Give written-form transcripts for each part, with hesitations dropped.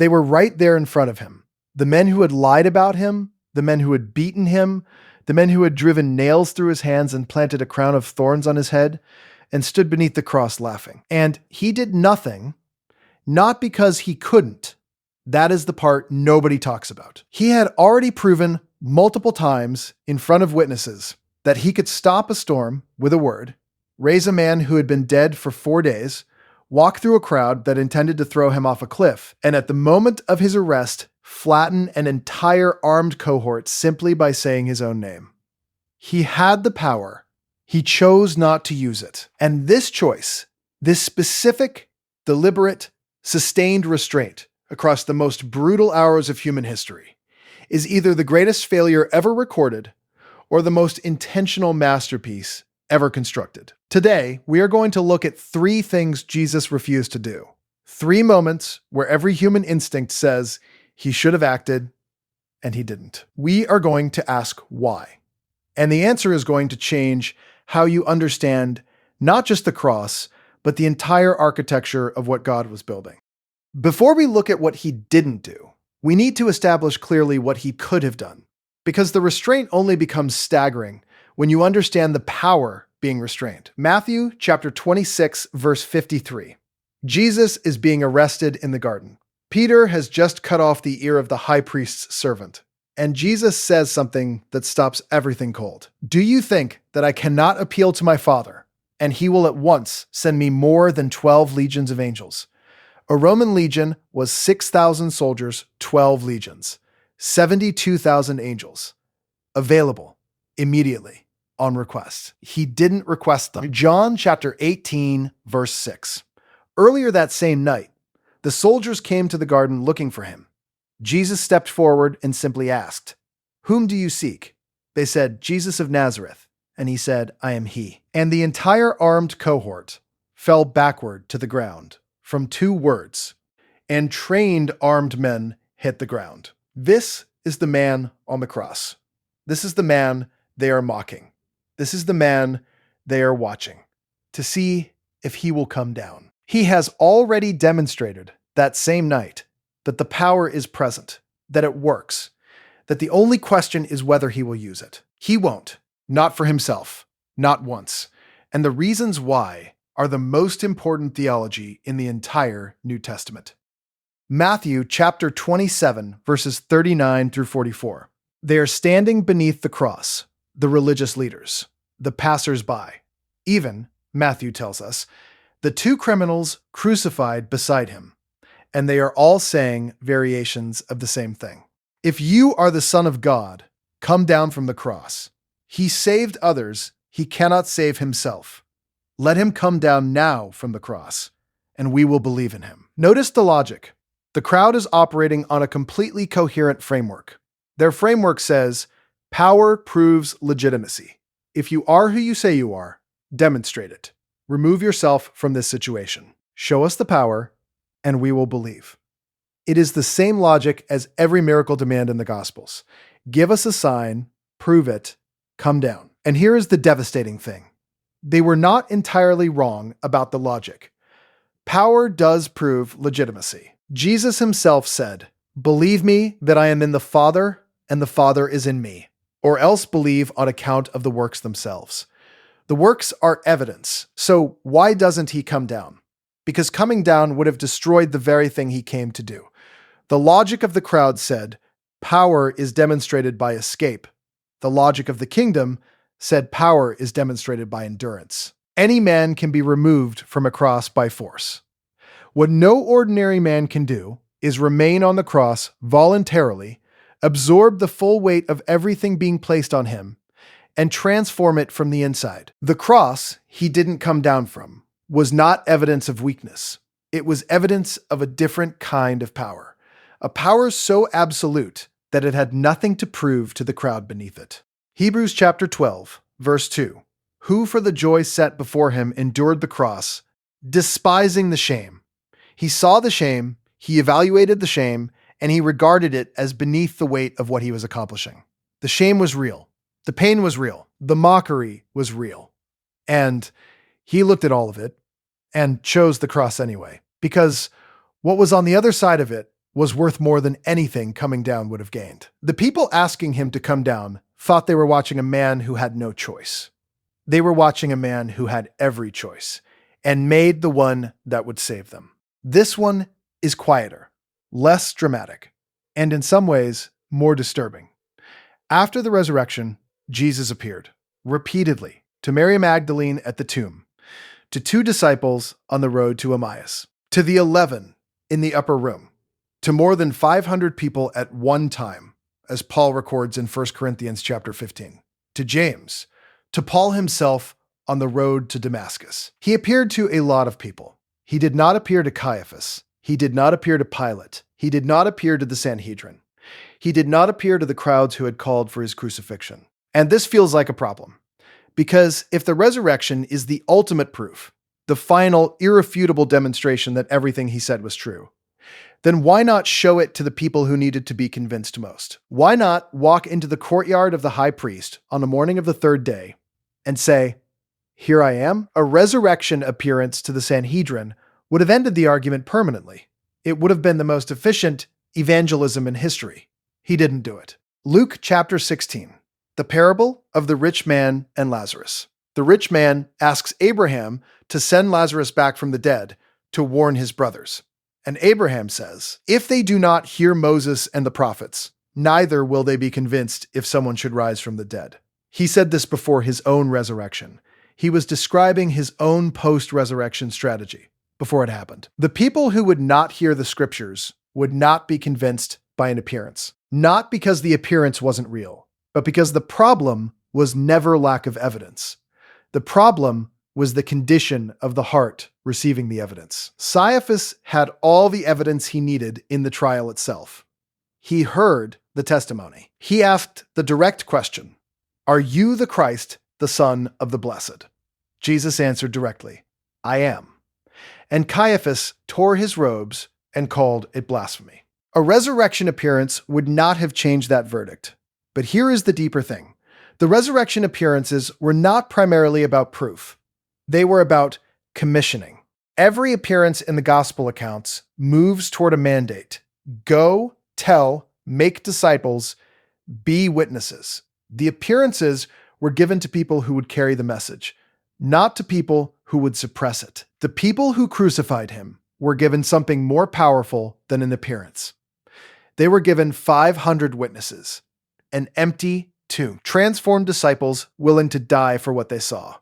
They were right there in front of him. The men who had lied about him, the men who had beaten him, the men who had driven nails through his hands and planted a crown of thorns on his head, and stood beneath the cross laughing. And he did nothing, not because he couldn't. That is the part nobody talks about. He had already proven multiple times in front of witnesses that he could stop a storm with a word, raise a man who had been dead for 4 days, walk through a crowd that intended to throw him off a cliff, and at the moment of his arrest, flatten an entire armed cohort simply by saying his own name. He had the power. He chose not to use it. And this choice, this specific, deliberate, sustained restraint across the most brutal hours of human history, is either the greatest failure ever recorded or the most intentional masterpiece ever constructed. Today, we are going to look at 3 things Jesus refused to do. 3 moments where every human instinct says he should have acted and he didn't. We are going to ask why. And the answer is going to change how you understand not just the cross, but the entire architecture of what God was building. Before we look at what he didn't do, we need to establish clearly what he could have done, because the restraint only becomes staggering when you understand the power being restrained. Matthew chapter 26, verse 53. Jesus is being arrested in the garden. Peter has just cut off the ear of the high priest's servant, and Jesus says something that stops everything cold. Do you think that I cannot appeal to my Father, and he will at once send me more than 12 legions of angels? A Roman legion was 6,000 soldiers, 12 legions, 72,000 angels, available immediately on request. He didn't request them. John chapter 18, verse 6. Earlier that same night, the soldiers came to the garden looking for him. Jesus stepped forward and simply asked, "Whom do you seek?" They said, "Jesus of Nazareth." And he said, "I am he." And the entire armed cohort fell backward to the ground from 2 words, and trained armed men hit the ground. This is the man on the cross. This is the man they are mocking. This is the man they are watching to see if he will come down. He has already demonstrated that same night that the power is present, that it works, that the only question is whether he will use it. He won't, not for himself, not once. And the reasons why are the most important theology in the entire New Testament. Matthew chapter 27, verses 39 through 44. They are standing beneath the cross, the religious leaders, the passers-by, even, Matthew tells us, the 2 criminals crucified beside him, and they are all saying variations of the same thing. If you are the Son of God, come down from the cross. He saved others, he cannot save himself. Let him come down now from the cross, and we will believe in him. Notice the logic. The crowd is operating on a completely coherent framework. Their framework says, power proves legitimacy. If you are who you say you are, demonstrate it. Remove yourself from this situation. Show us the power, and we will believe. It is the same logic as every miracle demand in the Gospels. Give us a sign, prove it, come down. And here is the devastating thing. They were not entirely wrong about the logic. Power does prove legitimacy. Jesus himself said, "Believe me that I am in the Father, and the Father is in me, or else believe on account of the works themselves." The works are evidence, so why doesn't he come down? Because coming down would have destroyed the very thing he came to do. The logic of the crowd said, power is demonstrated by escape. The logic of the kingdom said power is demonstrated by endurance. Any man can be removed from a cross by force. What no ordinary man can do is remain on the cross voluntarily, absorb the full weight of everything being placed on him, and transform it from the inside. The cross he didn't come down from was not evidence of weakness. It was evidence of a different kind of power, a power so absolute that it had nothing to prove to the crowd beneath it. Hebrews chapter 12, verse 2. Who for the joy set before him endured the cross, despising the shame. He saw the shame, he evaluated the shame, and he regarded it as beneath the weight of what he was accomplishing. The shame was real. The pain was real. The mockery was real. And he looked at all of it and chose the cross anyway, because what was on the other side of it was worth more than anything coming down would have gained. The people asking him to come down thought they were watching a man who had no choice. They were watching a man who had every choice and made the one that would save them. This one is quieter, less dramatic, and in some ways more disturbing. After the resurrection, Jesus appeared repeatedly to Mary Magdalene at the tomb, to 2 disciples on the road to Emmaus, to the 11 in the upper room, to more than 500 people at one time, as Paul records in 1 Corinthians chapter 15, to James, to Paul himself on the road to Damascus. He appeared to a lot of people. He did not appear to Caiaphas. He did not appear to Pilate. He did not appear to the Sanhedrin. He did not appear to the crowds who had called for his crucifixion. And this feels like a problem, because if the resurrection is the ultimate proof, the final irrefutable demonstration that everything he said was true, then why not show it to the people who needed to be convinced most? Why not walk into the courtyard of the high priest on the morning of the 3rd day and say, "Here I am"? A resurrection appearance to the Sanhedrin would have ended the argument permanently. It would have been the most efficient evangelism in history. He didn't do it. Luke chapter 16, the parable of the rich man and Lazarus. The rich man asks Abraham to send Lazarus back from the dead to warn his brothers. And Abraham says, "If they do not hear Moses and the prophets, neither will they be convinced if someone should rise from the dead." He said this before his own resurrection. He was describing his own post-resurrection strategy before it happened. The people who would not hear the scriptures would not be convinced by an appearance. Not because the appearance wasn't real, but because the problem was never lack of evidence. The problem was the condition of the heart receiving the evidence. Caiaphas had all the evidence he needed in the trial itself. He heard the testimony. He asked the direct question, "Are you the Christ, the Son of the Blessed?" Jesus answered directly, "I am." And Caiaphas tore his robes and called it blasphemy. A resurrection appearance would not have changed that verdict. But here is the deeper thing. The resurrection appearances were not primarily about proof. They were about commissioning. Every appearance in the gospel accounts moves toward a mandate. Go, tell, make disciples, be witnesses. The appearances were given to people who would carry the message, not to people who would suppress it. The people who crucified him were given something more powerful than an appearance. They were given 500 witnesses, an empty tomb, transformed disciples willing to die for what they saw,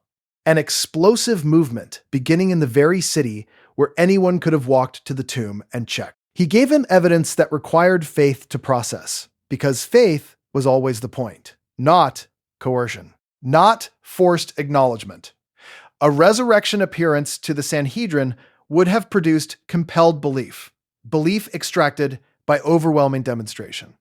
an explosive movement beginning in the very city where anyone could have walked to the tomb and checked. He gave him evidence that required faith to process, because faith was always the point, not coercion, not forced acknowledgement. A resurrection appearance to the Sanhedrin would have produced compelled belief, belief extracted by overwhelming demonstration.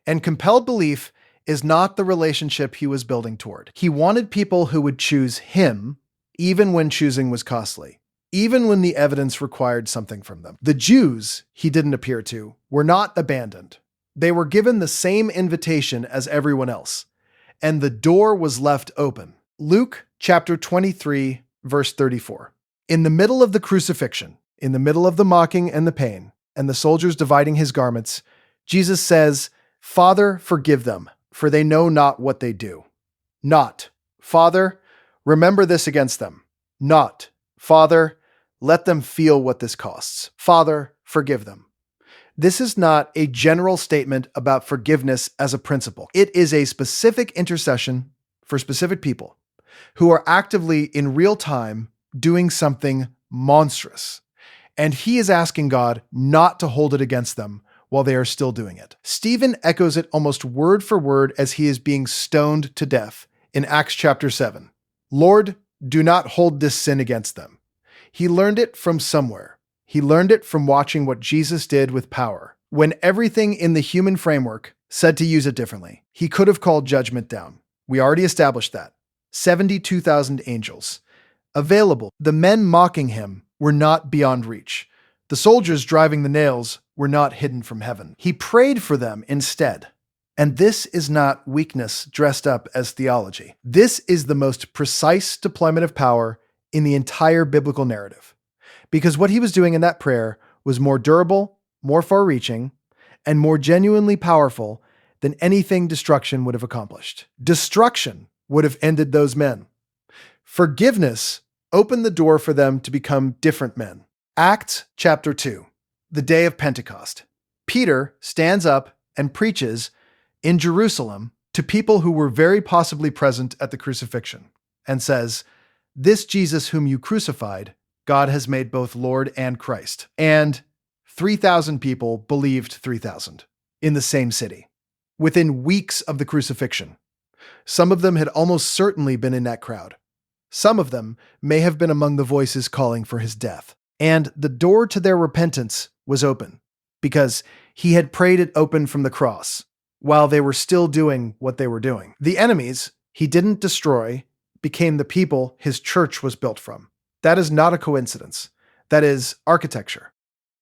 And compelled belief is not the relationship he was building toward. He wanted people who would choose him, even when choosing was costly, even when the evidence required something from them. The Jews he didn't appear to were not abandoned. They were given the same invitation as everyone else, and the door was left open. Luke chapter 23, verse 34. In the middle of the crucifixion, in the middle of the mocking and the pain, and the soldiers dividing his garments, Jesus says, "Father, forgive them, for they know not what they do." Not, "Father, remember this against them." Not, "Father, let them feel what this costs." Father, forgive them. This is not a general statement about forgiveness as a principle. It is a specific intercession for specific people who are actively in real time doing something monstrous. And he is asking God not to hold it against them while they are still doing it. Stephen echoes it almost word for word as he is being stoned to death in Acts chapter 7. "Lord, do not hold this sin against them." He learned it from somewhere. He learned it from watching what Jesus did with power. When everything in the human framework said to use it differently, he could have called judgment down. We already established that. 72,000 angels. Available. The men mocking him were not beyond reach. The soldiers driving the nails were not hidden from heaven. He prayed for them instead. And this is not weakness dressed up as theology. This is the most precise deployment of power in the entire biblical narrative. Because what he was doing in that prayer was more durable more far-reaching, and more genuinely powerful than anything destruction would have accomplished. Destruction would have ended those men. Forgiveness opened the door for them to become different men. Acts chapter 2, the day of Pentecost. Peter stands up and preaches in Jerusalem to people who were very possibly present at the crucifixion and says, "This Jesus whom you crucified, God has made both Lord and Christ." And 3,000 people believed 3,000 in the same city within weeks of the crucifixion. Some of them had almost certainly been in that crowd. Some of them may have been among the voices calling for his death. And the door to their repentance was open because he had prayed it open from the cross while they were still doing what they were doing. The enemies he didn't destroy became the people his church was built from. That is not a coincidence. That is architecture.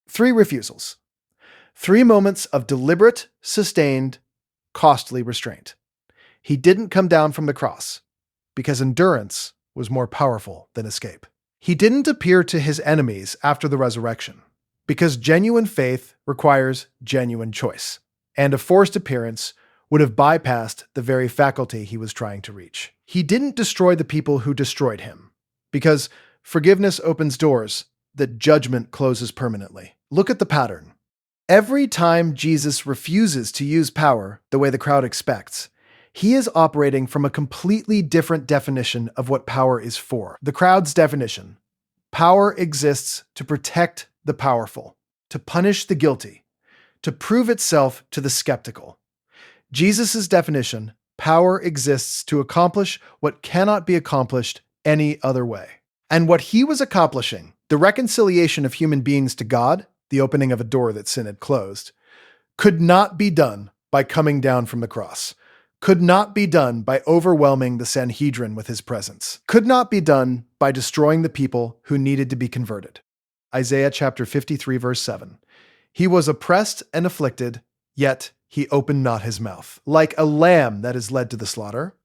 3 refusals. 3 moments of deliberate, sustained, costly restraint. He didn't come down from the cross because endurance was more powerful than escape. He didn't appear to his enemies after the resurrection because genuine faith requires genuine choice, and a forced appearance would have bypassed the very faculty he was trying to reach. He didn't destroy the people who destroyed him because forgiveness opens doors that judgment closes permanently. Look at the pattern. Every time Jesus refuses to use power the way the crowd expects, he is operating from a completely different definition of what power is for. The crowd's definition: power exists to protect the powerful, to punish the guilty, to prove itself to the skeptical. Jesus' definition: power exists to accomplish what cannot be accomplished any other way. And what he was accomplishing, the reconciliation of human beings to God, the opening of a door that sin had closed, could not be done by coming down from the cross, could not be done by overwhelming the Sanhedrin with his presence, could not be done by destroying the people who needed to be converted. Isaiah chapter 53, verse 7. He was oppressed and afflicted, yet he opened not his mouth. Like a lamb that is led to the slaughter,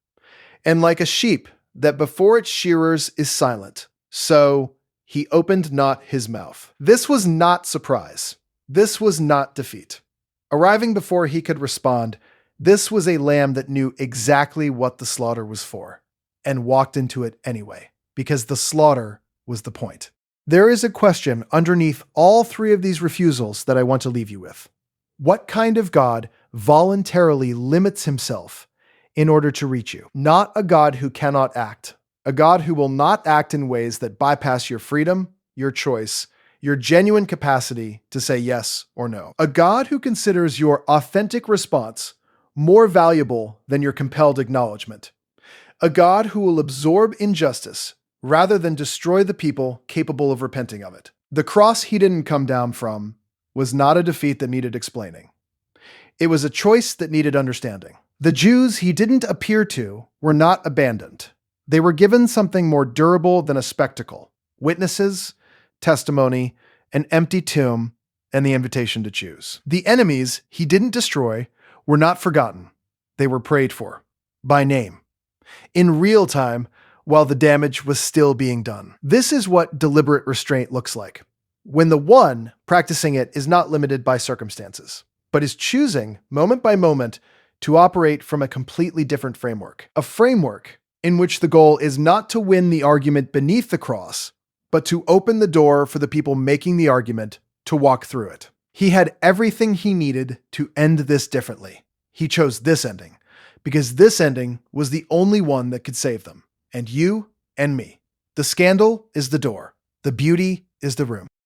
and like a sheep that before its shearers is silent, so he opened not his mouth. This was not surprise. This was not defeat. Arriving before he could respond, this was a lamb that knew exactly what the slaughter was for and walked into it anyway, because the slaughter was the point. There is a question underneath all 3 of these refusals that I want to leave you with. What kind of God voluntarily limits himself in order to reach you? Not a God who cannot act, a God who will not act in ways that bypass your freedom, your choice, your genuine capacity to say yes or no. A God who considers your authentic response more valuable than your compelled acknowledgement. A God who will absorb injustice rather than destroy the people capable of repenting of it. The cross he didn't come down from was not a defeat that needed explaining. It was a choice that needed understanding. The Jews he didn't appear to were not abandoned. They were given something more durable than a spectacle: witnesses, testimony, an empty tomb, and the invitation to choose. The enemies he didn't destroy were not forgotten. They were prayed for, by name, in real time, while the damage was still being done. This is what deliberate restraint looks like, when the one practicing it is not limited by circumstances, but is choosing, moment by moment, to operate from a completely different framework. A framework in which the goal is not to win the argument beneath the cross, but to open the door for the people making the argument to walk through it. He had everything he needed to end this differently. He chose this ending, because this ending was the only one that could save them, and you and me. The scandal is the door. The beauty is the room.